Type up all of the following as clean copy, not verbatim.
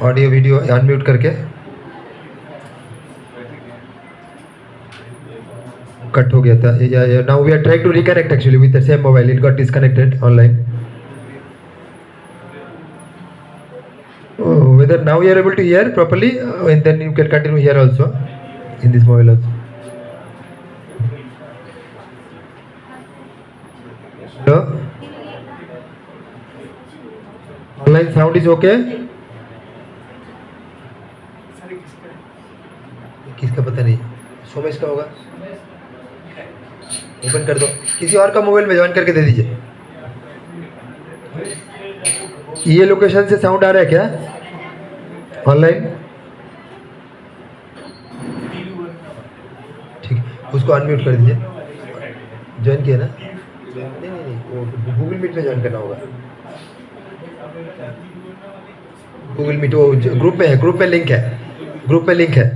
Audio video unmute करके cut हो गया था. Now we are trying to reconnect actually with the same mobile. It got disconnected online. Whether now you are able to hear properly, and then you can continue here also in this mobile also. Hello? Online sound is okay? किसका पता नहीं. सोमेश का होगा. Open कर दो. किसी और का मोबाइल में ज्वाइन करके दे दीजिए. ये लोकेशन से साउंड आ रहा है क्या ऑनलाइन? ठीक है, उसको अनम्यूट कर दीजिए. ज्वाइन किया ना? नहीं, वो गूगल मीट में ज्वाइन करना होगा. गूगल मीट वो ग्रुप में है, ग्रुप में लिंक है.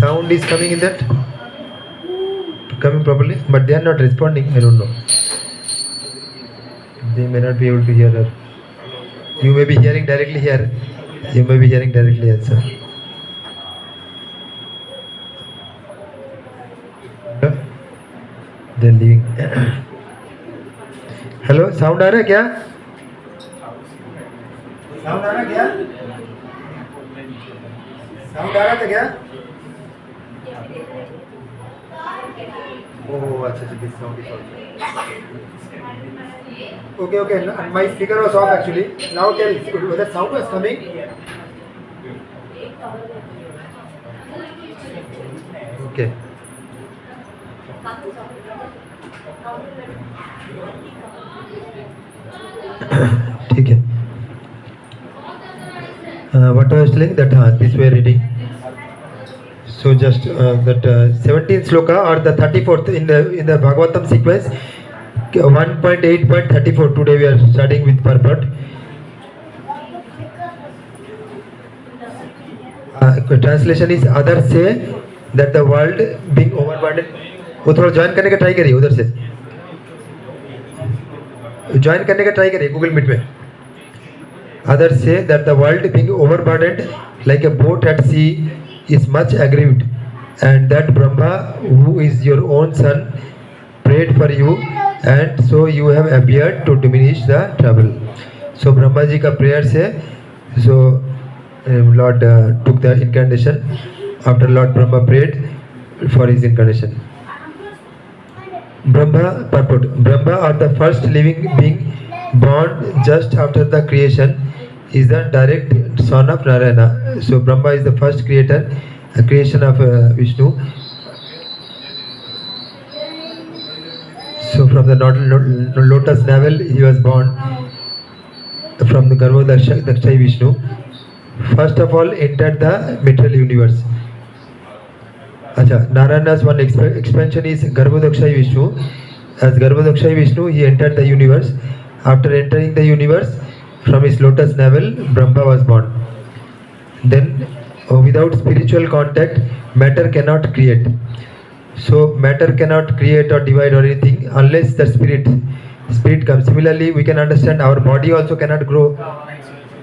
Sound is coming in that, coming properly, but they are not responding. I don't know. They may not be able to hear her. You may be hearing directly here. You may be hearing directly answer. They're leaving. Hello, sound आ रहा है क्या? Sound आ रहा था क्या? Oh, अच्छा, this sound is also. Okay. My speaker was off actually. Now tell whether sound was coming. Okay. ठीक है. What I was telling that this way reading. So just that 17th sloka or the 34th in the Bhagavatam sequence, 1.8.34. Today we are starting with purport. Translation is others say that the world being overburdened. वो थोड़ा join करने का try करिए, उधर से join करने का try करिए गूगल मीट में. Others say that the world being overburdened like a boat at sea is much aggrieved, and that Brahma, who is your own son, prayed for you, and so you have appeared to diminish the trouble. So Brahma ji ka prayer se, so Lord took the incarnation. After Lord Brahma prayed for his incarnation. Brahma or the first living being born just after the creation is the direct son of Narayana. So Brahma is the first creator, a creation of Vishnu. So from the lotus navel he was born, from the Garbhodakshay Vishnu. First of all entered the material universe. Acha, Narayana's one expansion is Garbhodakshay Vishnu. As Garbhodakshay Vishnu he entered the universe. After entering the universe, from his lotus navel, Brahma was born. Then, without spiritual contact, matter cannot create. So, matter cannot create or divide or anything unless the spirit comes. Similarly, we can understand our body also cannot grow.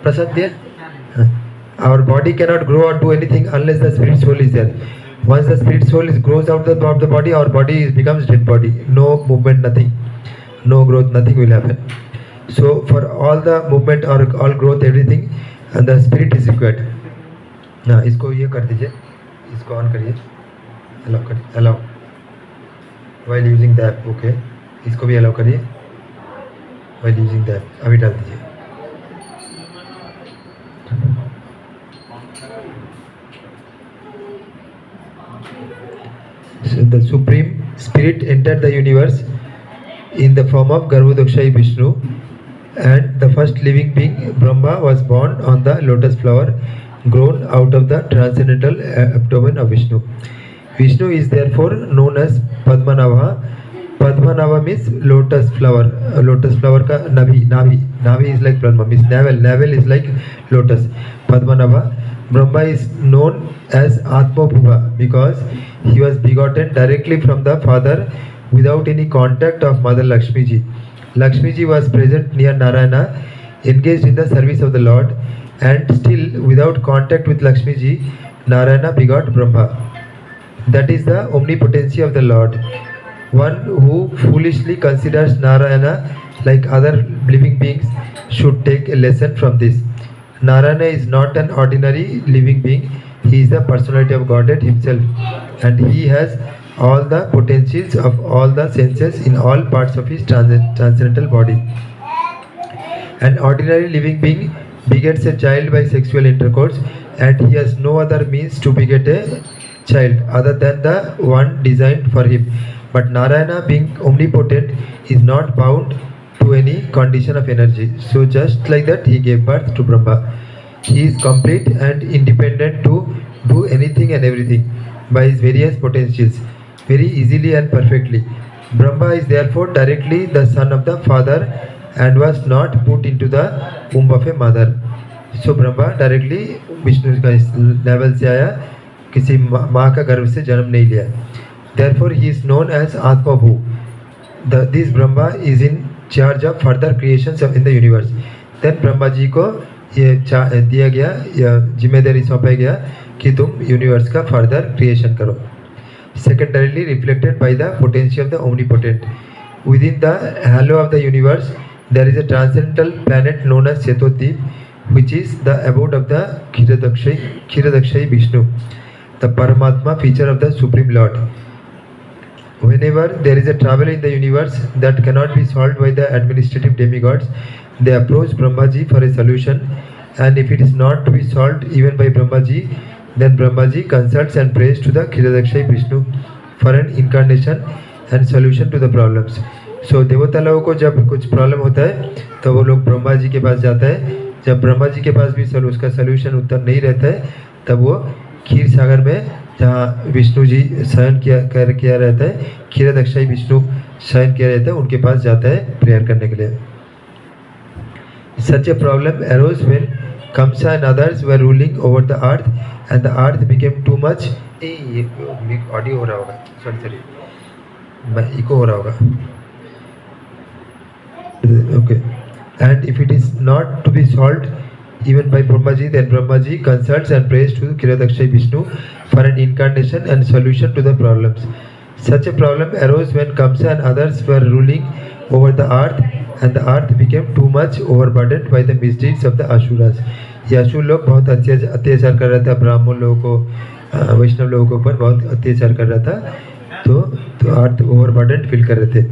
Prasad there? Our body cannot grow or do anything unless the spirit soul is there. Once the spirit soul grows out of the body, our body becomes dead body. No movement, nothing. No growth, nothing will happen. So for all the movement or all growth, everything, and the spirit is required. ना इसको ये कर दीजिए, इसको on करिए, allow while using the app. Okay, इसको भी allow करिए while using the app. अभी डाल दीजिए. So the supreme spirit entered the universe in the form of Garbhodakshay Vishnu. And the first living being Brahma was born on the lotus flower grown out of the transcendental abdomen of Vishnu. Vishnu is therefore known as Padmanabha. Padmanabha means lotus flower. Lotus flower ka navi is like Brahma, means navel is like lotus. Padmanabha. Brahma is known as Atmabhuva because he was begotten directly from the father without any contact of Mother Lakshmi ji. Lakshmi ji was present near Narayana, engaged in the service of the Lord, and still without contact with Lakshmi ji, Narayana begot Brahma. That is the omnipotency of the Lord. One who foolishly considers Narayana like other living beings should take a lesson from this. Narayana is not an ordinary living being, he is the personality of Godhead himself, and he has all the potentials of all the senses in all parts of his transcendental body. An ordinary living being begets a child by sexual intercourse, and he has no other means to beget a child other than the one designed for him. But Narayana, being omnipotent, is not bound to any condition of energy. So, just like that, he gave birth to Brahma. He is complete and independent to do anything and everything by his various potentials, very easily and perfectly. Brahma is therefore directly the son of the father and was not put into the womb of a mother. So Brahma directly Vishnu का level से आया, किसी माँ का गर्भ से जन्म नहीं लिया. Therefore he is known as Atmabhu. This Brahma is in charge of further creations in the universe. Then Brahma ji को ये दिया गया, या जिम्मेदारी सौंपा गया कि तुम यूनिवर्स का फर्दर क्रिएशन करो. Secondarily reflected by the potency of the omnipotent. Within the halo of the universe, there is a transcendental planet known as Chetodip, which is the abode of the Kshirodakshayi Vishnu, the Paramatma feature of the Supreme Lord. Whenever there is a trouble in the universe that cannot be solved by the administrative demigods, they approach Brahmaji for a solution, and if it is not to be solved even by Brahmaji, then Brahmaji consults and prays to the Kshirodakshayi Vishnu for an incarnation and solution to the problems. So देवता लोगों को जब कुछ problem होता है तो वो लोग ब्रह्मा जी के पास जाता है. जब ब्रह्मा जी के पास भी उसका सलूशन उत्तर नहीं रहता है, तब वो क्षीर सागर में, जहाँ विष्णु जी शयन किया रहता है, क्षीरोदाक्षायी विष्णु शयन किया रहता है, उनके पास जाता है प्रेयर करने के लिए. Such a problem arose when Kamsa and others were ruling over the earth, and the earth became too much. ये ऑडियो हो रहा होगा, सॉरी इको हो रहा होगा. Okay, and if it is not to be solved even by Brahmaji, then Brahmaji consults and prays to Kshirodakshayi Vishnu for an incarnation and solution to the problems. Such a problem arose when Kamsa and others were ruling over the earth, and the earth became too much overburdened by the misdeeds of the Asuras. ये असुर लोग बहुत अत्याचार कर रहा था, ब्राह्मण लोगों को, वैष्णव लोगों के ऊपर बहुत अत्याचार कर रहा था, तो अर्थ ओवरबर्डन फील कर रहे थे.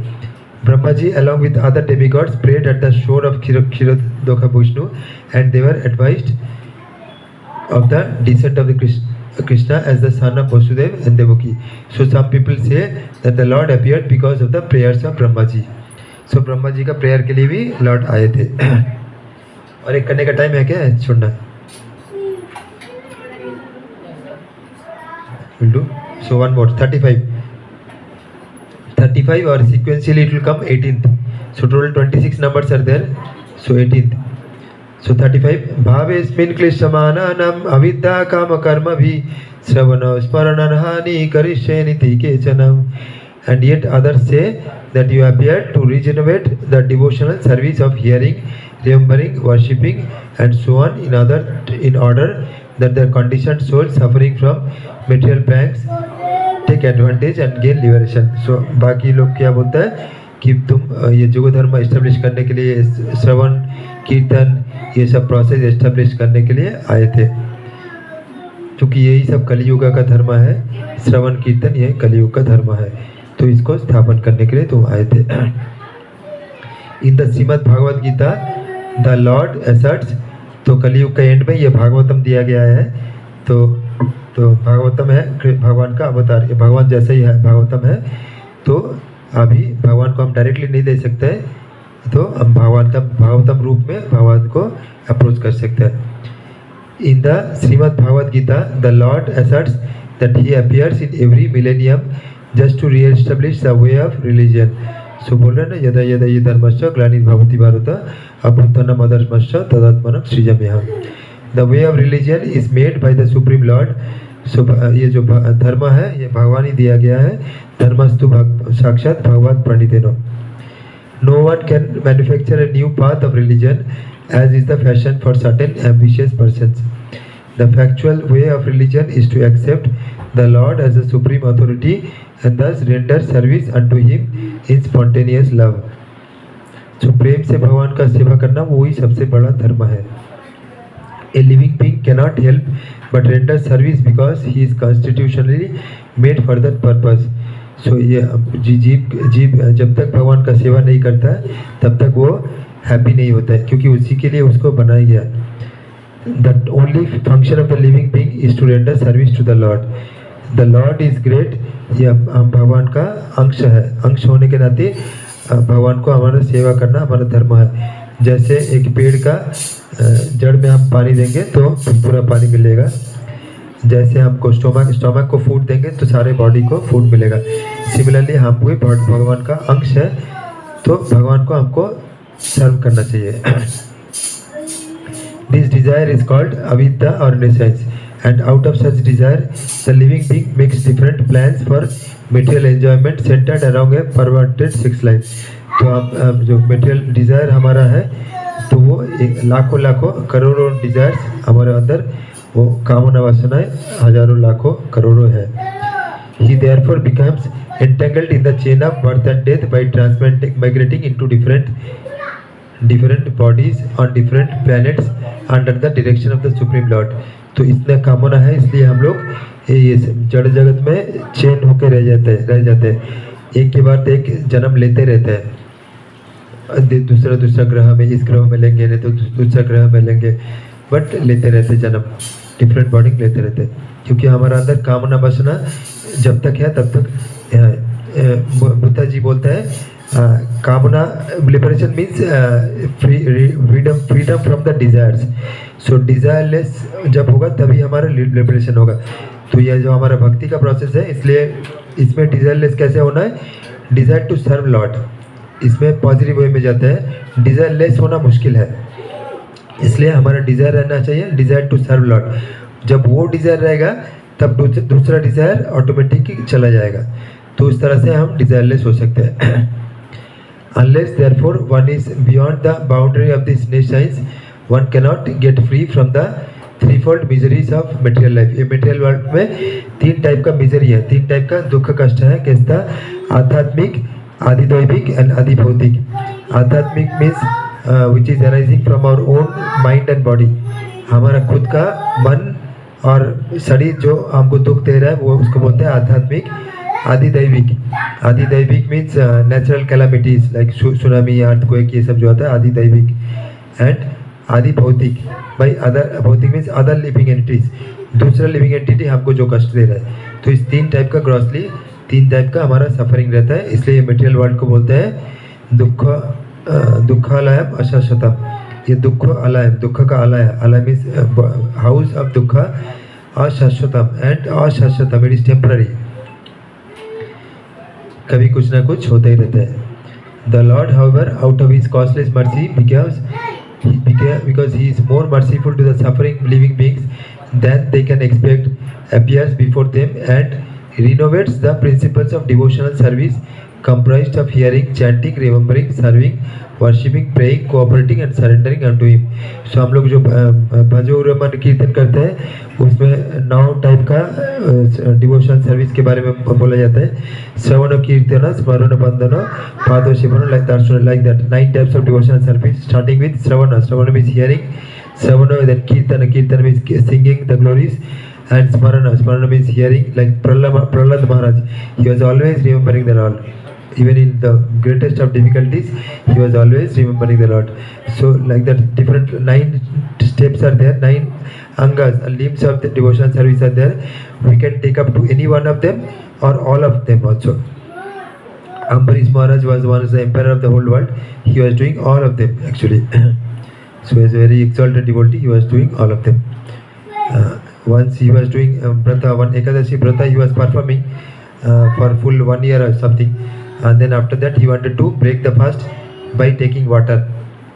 Brahmaji along with other demigods prayed at the shore of Kshirodakha Vishnu, and they were advised of the descent of the Krishna as the son of Vasudeva and Devaki. So some people say that the Lord appeared because of the prayers of Brahmaji. So Brahmaji का prayer के लिए भी Lord आए थे. और एक करने का टाइम है क्या, छोड़ना? Will do. So one more, 35 or sequentially it will come 18th. So total 26 numbers are there. So 18th. So 35. Bhavesmin klishyamananam avidya kama karma bhi sravana smarananhani karisheniti kechanam. And yet others say that you appear to regenerate the devotional service of hearing, remembering, worshipping and so on in order that their conditioned souls suffering from material pangs take advantage and gain liberation. So बाकी लोग क्या बोलता है कि तुम ये युग धर्म एस्टेब्लिश करने के लिए, श्रवण कीर्तन ये सब प्रोसेस एस्टेब्लिश करने के लिए आए थे, क्योंकि यही सब कलियुग का धर्म है. श्रवण कीर्तन ये कलियुग का धर्म है, तो इसको स्थापन करने के लिए तुम आए थे. In the Shrimad Bhagavat Gita the lord asserts, तो कलियुग का एंड में ये भागवतम दिया गया है. तो भागवतम है भगवान का अवतार, ये भगवान जैसा ही है, भागवतम है. तो अभी भगवान को हम डायरेक्टली नहीं दे सकते, तो हम भगवान का भागवतम रूप में भगवान को अप्रोच कर सकते हैं. In the Shrimad Bhagavat Gita the lord asserts that he appears in every millennium just to re-establish the way of religion. So बोल रहे ना, यदा यदा ये धर्मश्च ग्लानिर्भवति Bharat अभ्युत्थानम् अधर्मश्च तदात्मानं सृजाम्यहम्. The way of religion is made by the Supreme Lord. सो ये जो धर्म है ये भगवान ही दिया गया है. धर्मस्तु साक्षात भगवत प्रणितेनो. No one can manufacture a new path of religion as is the fashion for certain ambitious persons. The factual way of religion is to accept the Lord as the supreme authority and thus render service unto him in spontaneous love. जो प्रेम से भगवान का सेवा करना वही सबसे बड़ा धर्म है. A living being cannot help but render service because he is constitutionally made for that purpose. So ये जीव जब तक भगवान का सेवा नहीं करता है तब तक वो हैप्पी नहीं होता है, क्योंकि उसी के लिए उसको बनाया गया. The only function of the living being is to render service to the Lord. The Lord is great. ये भगवान का अंश है. अंश होने के नाते भगवान को हमारा सेवा करना हमारा धर्म है. जैसे एक पेड़ का जड़ में हम पानी देंगे तो पूरा पानी मिलेगा. जैसे हमको स्टोमक को फूड देंगे तो सारे बॉडी को फूड मिलेगा. सिमिलरली हम भी भगवान का अंश है, तो भगवान को हमको सर्व करना चाहिए. This desire is called avidya or innocence, and out of such desire, the living being makes different plans for material enjoyment centered around a perverted sex life. तो हम जो material desire हमारा है, तो वो लाखों करोड़ों desires हमारे अंदर वो कामना वासनाएं हजारों लाखों करोड़ों है. He therefore becomes entangled in the chain of birth and death by migrating into different bodies on different planets under the direction of the Supreme Lord. तो इतना कामना है, इसलिए हम लोग ये जड़ जगत में चेन होकर रह जाते हैं. एक के बाद एक जन्म लेते रहते हैं. दूसरा ग्रह में, इस ग्रह में लेंगे, नहीं तो दूसरा ग्रह में लेंगे, बट लेते रहते जन्म, डिफरेंट बॉडी लेते रहते, क्योंकि हमारा अंदर कामना वासना जब तक है तब तक. बुद्धा जी बोलते हैं कामना liberation means freedom from the desires. So desireless जब होगा तभी हमारा लिबरेशन होगा. तो यह जो हमारा भक्ति का प्रोसेस है, इसलिए इसमें डिजायरलेस कैसे होना है? डिजायर टू सर्व लॉर्ड, इसमें पॉजिटिव वे में जाता है. डिजायरलेस होना मुश्किल है, इसलिए हमारा डिजायर रहना चाहिए, डिजायर टू सर्व लॉर्ड. जब वो डिजायर रहेगा तब दूसरा डिजायर ऑटोमेटिक चला जाएगा. तो इस तरह से हम डिजायरलेस हो सकते हैं. Unless therefore one is beyond the boundary of this science, one cannot get free from the threefold miseries of material life. ये material world में तीन टाइप का मिजरी है, तीन टाइप का दुख कष्ट है. कैसा? आध्यात्मिक, आदिदैविक एंड आदिभौतिक. आध्यात्मिक means which is arising from our own mind and body. हमारा खुद का मन और शरीर जो हमको दुख दे रहा है वो उसको बोलते हैं आध्यात्मिक. आदिदैविक means natural calamities like tsunami, earthquake, ये सब जो होता है आदिदैविक. एंड आदिभौतिक भाई अदर, भौतिक मीन्स अदर लिविंग एंटिटीज, दूसरा लिविंग एंटिटी हमको जो कष्ट दे रहा है. तो इस तीन टाइप का ग्रॉसली तीन टाइप का हमारा सफरिंग रहता है. इसलिए मटेरियल वर्ल्ड को बोलते हैं दुखालयम अशाश्वतम. ये दुख आलय, दुख का आलय, आलय मीन्स हाउस ऑफ दुख. अशाश्वतम एंड अशाश्वतम इट इज टेम्पररी, कभी कुछ ना कुछ होता ही रहता है. The Lord however out of his costless mercy because he is more merciful to the suffering living beings than they can expect, appears before them and renovates the principles of devotional service comprised of hearing, chanting, remembering, serving, worshipping, praying, cooperating and surrendering unto him. So हम लोग जो भजो रमन कीर्तन करते हैं उसमें 9 type का devotional service के बारे में बोला जाता है. श्रवण कीर्तन, स्मरण बंधन, पादो Sivan, like that 9 types of devotional service, starting with Shravan. Shravan means hearing, Shravan, then कीर्तन means singing the glories, and Smarana means hearing, like Prahlad Maharaj. He was always remembering the Lord. Even in the greatest of difficulties, he was always remembering the Lord. So like that, different 9 steps are there, 9 angas, limbs of the devotional service are there. We can take up to any one of them or all of them also. Ambarish Maharaj was one of the emperor of the whole world. He was doing all of them actually. So as a very exalted devotee, he was doing all of them. Once he was doing Brata, one Ekadashi Brata, he was performing for full 1 year or something. And then after that he wanted to break the fast by taking water.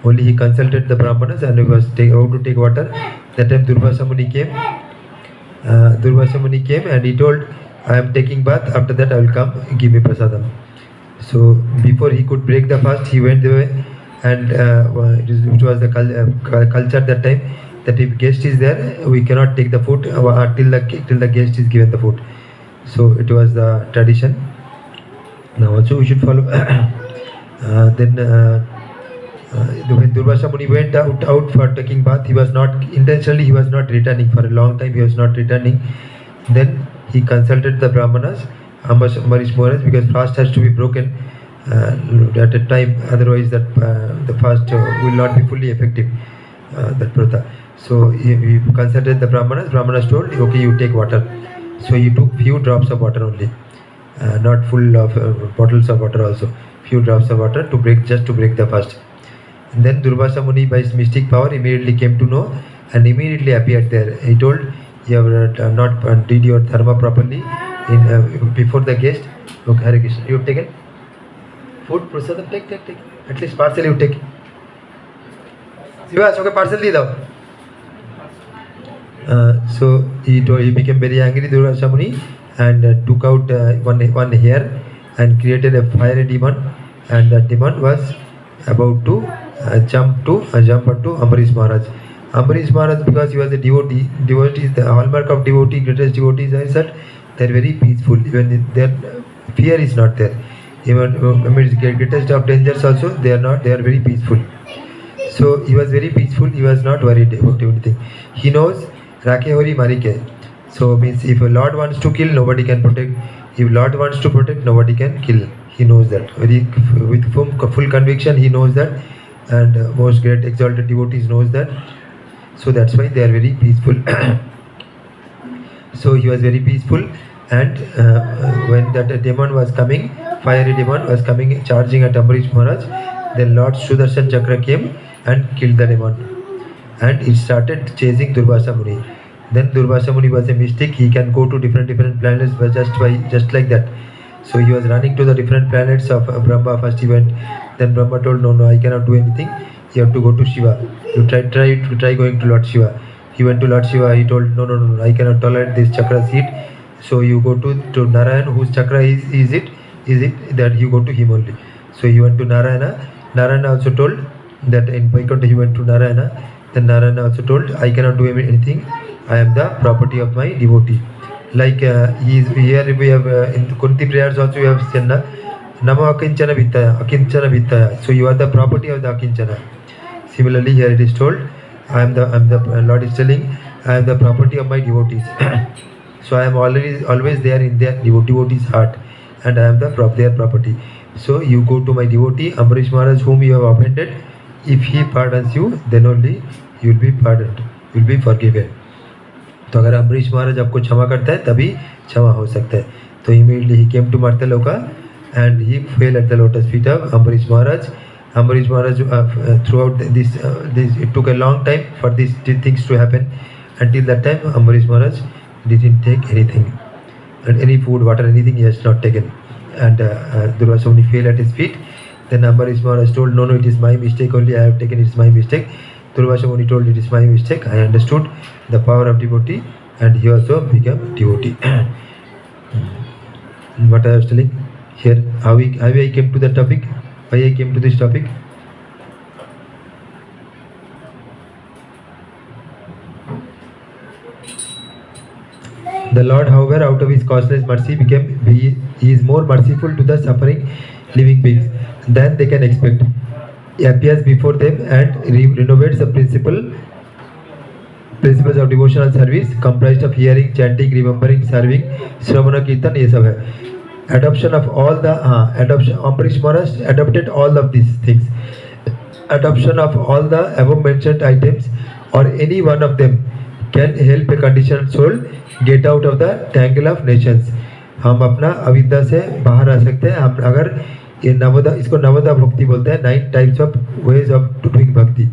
Only he consulted the Brahmanas and he was how to take water. That time Durvasa Muni came Durvasa Muni came and he told, I am taking bath, after that I will come, give me prasadam. So before he could break the fast, he went away, and it was the culture that time that if guest is there, we cannot take the food till the guest is given the food. So it was the tradition. Now also we should follow. Then when Durvasa Muni went out for taking bath, he was not intentionally, he was not returning for a long time. He was not returning. Then he consulted the Brahmanas, Amarish Maharaj, because fast has to be broken at a time, otherwise that the fast will not be fully effective. That Prata. So he consulted the Brahmanas. Brahmanas told, okay, you take water. So he took few drops of water only, not full of bottles of water also. Few drops of water to break, just to break the fast. And then Durvasa Muni, by his mystic power, immediately came to know and immediately appeared there. He told, you have not did your dharma properly before the guest. Okay, Hare Krishna. You have taken food, prasadam, take. At least parcel you take. Sivas, okay, parcel di dao. So he became very angry, Durvasa Muni, and took out one hair and created a fiery demon, and that demon was about to jump onto Ambarish Maharaj. Ambarish Maharaj, because he was a devotee, the hallmark of devotee, greatest devotees is that they are very peaceful. Even their fear is not there. Even amidst greatest of dangers also, they are very peaceful. So he was very peaceful. He was not worried about anything. He knows Rakhe Hori Marike. So means if a Lord wants to kill, nobody can protect. If Lord wants to protect, nobody can kill. He knows that. With full conviction, he knows that, and most great exalted devotees knows that. So that's why they are very peaceful. So he was very peaceful, and when that demon was coming, fiery demon was coming, charging at Ambarish Maharaj, then Lord Sudarshan Chakra came and killed the demon, and it started chasing Durvasa Muni. Then Durvasa Muni was a mystic. He can go to different planets just like that. So he was running to the different planets of Brahma. First he went. Then Brahma told, no, I cannot do anything. You have to go to Shiva. You try going to Lord Shiva. He went to Lord Shiva. He told, no, I cannot tolerate this chakra heat. So you go to Narayan, whose chakra is it that you go to him only. So he went to Narayana. Narayana also told that in Vaikuntha he went to Narayana. Then Narayana also told, I cannot do anything. I am the property of my devotee. Like here we have in Kunti prayers also we have said Namo Akinchana Vittaya. So you are the property of the Akinchana. Similarly here it is told, I am the Lord is telling, I am the property of my devotees. So I am always there in their devotee's heart, and I am their property. So you go to my devotee Ambarish Maharaj, whom you have offended. If he pardons you, then only you will be pardoned, you will be forgiven. तो अगर अम्बरीश महाराज आपको क्षमा करता है तभी क्षमा हो सकता है. तो immediately he came to Martaloka and he fell at the lotus feet of Ambarish Maharaj. Ambarish Maharaj throughout this it took a long time for these things to happen. Until that time Ambarish Maharaj didn't take anything, and any food, water, anything he has not taken. And Durvasa Muni fell at his feet. Then Ambarish Maharaj told, no, it is my mistake only, I have taken, it is my mistake. Durvasa Muni told, it is my mistake, I understood the power of devotee, and he also became devotee. What I was telling here, how I came to the topic, why I came to this topic. The Lord, however, out of his causeless mercy he is more merciful to the suffering living beings than they can expect. He appears before them and renovates the principles of devotional service comprised of hearing, chanting, remembering, serving, Shravana Kirtan, ये सब है. Adoption of all the Ambarish Maharaj adopted all of these things. Adoption of all the above mentioned items or any one of them can help a conditioned soul get out of the tangle of nations. हम अपना अविद्या से बाहर आ सकते हैं हम अगर ये इसको नवदा भक्ति बोलते हैं. 9 types of ways of doing भक्ति.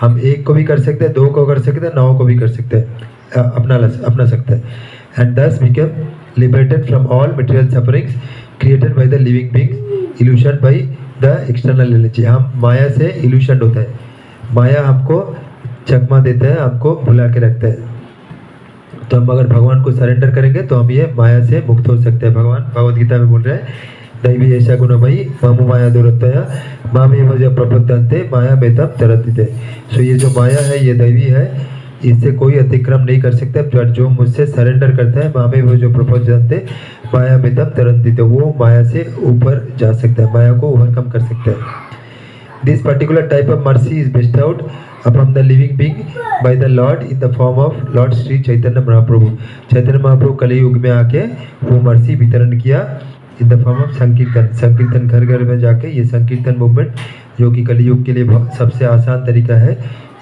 हम एक को भी कर सकते हैं, 2 को कर सकते हैं, 9 को भी कर सकते हैं, अपना सकते हैं. एंड दस become liberated from all material sufferings created by the living beings evolution by the external energy. हम माया से इल्यूशन होता है, माया हमको चकमा देता है, हमको भुला के रखता है. तो हम अगर भगवान को सरेंडर करेंगे तो हम ये माया से मुक्त हो सकते हैं। भगवान भगवद गीता में बोल रहे हैं, दैवी ऐसा गुणमयी मामू माया दुरतया मामे मुझे प्रबुद्धंते माया मेतम तरतिते। सो ये जो माया है ये दैवी है, इससे कोई अतिक्रम नहीं कर सकता। बट जो मुझसे सरेंडर करता है मामे वो जो प्रबुद्धंते माया मेतम तरतिते, वो माया से ऊपर जा सकता है, माया को ओवरकम कर सकता है। This particular type of mercy is bestowed upon the living being by the Lord in the form of Lord Sri Chaitanya Mahaprabhu. Chaitanya Mahaprabhu कलयुग में आके वो मर्सी वितरण किया इन द फॉर्म ऑफ संकीर्तन। संकीर्तन घर घर में जाके ये संकीर्तन मूवमेंट जो कि कलयुग के लिए सबसे आसान तरीका है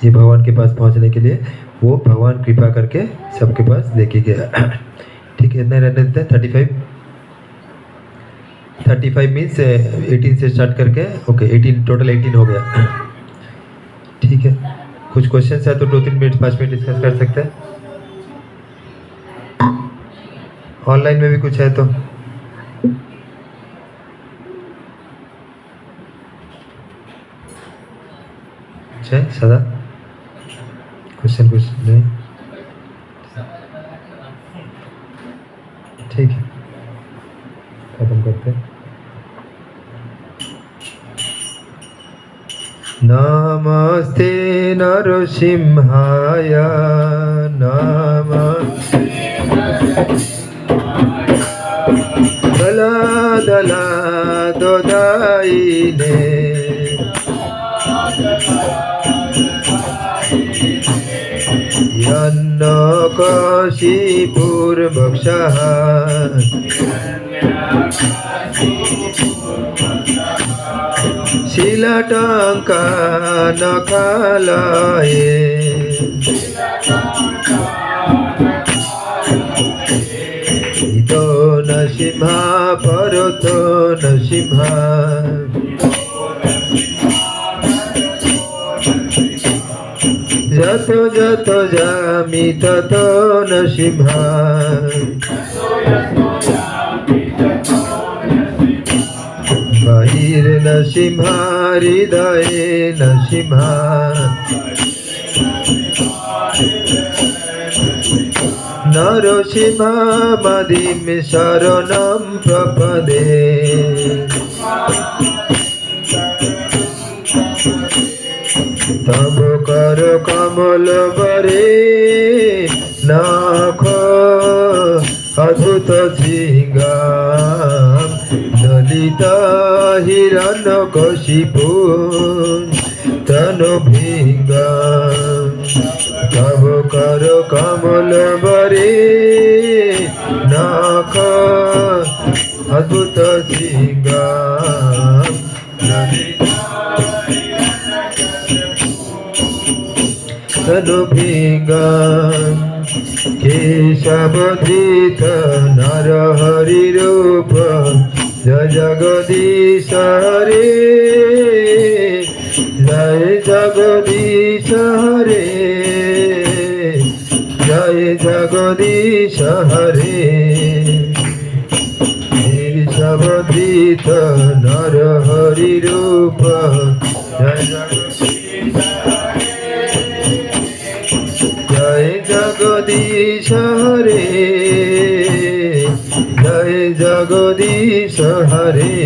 ये भगवान के पास पहुंचने के लिए, वो भगवान कृपा करके सबके पास लेके गया। ठीक है, इतना रहने देते हैं। 35 मीन्स 18 से स्टार्ट करके ओके 18 टोटल 18 हो गया। ठीक है, कुछ क्वेश्चन है तो 2-3 मिनट 5 मिनट डिस्कस कर सकते हैं। ऑनलाइन में भी कुछ है तो है सदा क्वेश्चन कुछ नहीं? ठीक है, खत्म करते हैं। नमस्ते नरसिंहाय नमस्ते दला दला दोदाईने यन्न काशीपुरमक्षः शिलाटंका नखालये इतो नरसिंहा परतो नरसिंहा जतो जतो जामि ततो नरसिंहा बाहिर नरसिंहा हृदये नरसिंहा नरसिंहा मदिं शरणं प्रपदे तब कर कमल बरे नाख अद्भुत सिंगाम दलित हिरण्यकशिपु तनु भिंगाम तब कर कमल बरे नाख अद्भुत सिंगाम तनुभिंगाम केशवधृत नरहरि रूप जय जगदीश हरे जय जगदीश हरे जय जगदीश हरे केशवधृत नरहरि रूप जय जगदीश हरे जय जगदीश हरे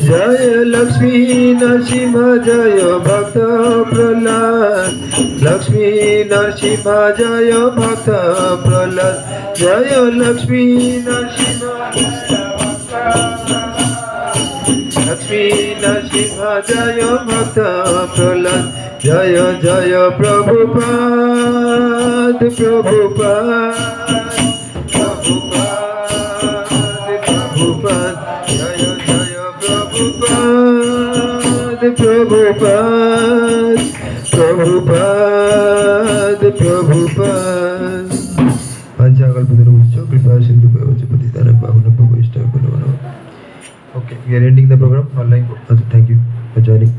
जय लक्ष्मी नरसिंह जय भक्त प्रहलाद लक्ष्मी नरसिंह जय भक्त प्रहलाद जय लक्ष्मी नरसिंह लक्ष्मी नरसिंह जय भक्त प्रहलाद जय जय प्रभुपाद प्रभुपाद प्रभुपाद जय जय प्रभुपाद प्रभुपाद प्रभुपाद प्रभुपाद पंचाकल्पतरुभ्यो कृपा सिंधु पतितानां पावनानां वैष्णवेभ्यो नमः। Okay, we are ending the program online. Thank you for joining.